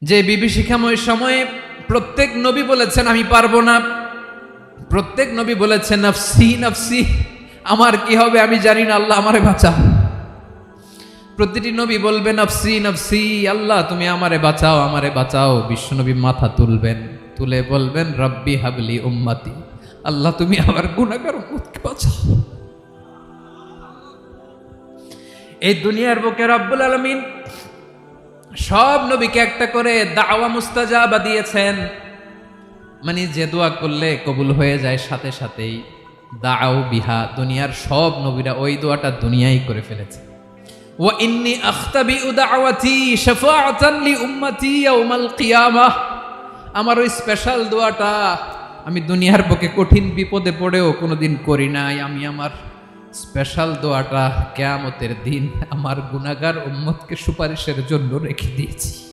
যে বিভীষিকাময় সময়ে প্রত্যেক নবী বলেছেন আমি পারবো না, প্রত্যেক নবী বলেছেন নফসি নফসি, আমার কি হবে আমি জানি না, আল্লাহ আমারে বাঁচাও। প্রতিটি নবী বলবে নফসি নফসি, আল্লাহ তুমি আমারে বাঁচাও আমারে বাঁচাও। বিশ্বনবী মাথা তুলবেন, তুলে বলবেন রব্বি হাবলি উম্মতি, আল্লাহ তুমি আমার গুনাহগার উম্মতকে বাঁচাও। এই দুনিয়ার বুকে রব্বুল আলামিন সব নবীকে একটা করে দাওয়া মুস্তাজাবা দিয়েছেন, মানে যে দোয়া করলে কবুল হয়ে যায় সাথে সাথেই। দাও বিহা, দুনিয়ার সব নবীরা ওই দোয়াটা দুনিয়ায় করে ফেলেছে। ওয়া ইন্নী আখতাবিউ দাওয়াতি শাফাআতান লি উম্মতি ইয়াউমাল কিয়ামাহ, আমার ওই স্পেশাল দোয়াটা আমি দুনিয়ার বুকে কঠিন বিপদে পড়েও কোনোদিন করি নাই। আমি আমার স্পেশাল দোয়াটা কিয়ামতের দিন আমার গুনাহগার উম্মতকে সুপারিশের জন্য রেখে দিয়েছি।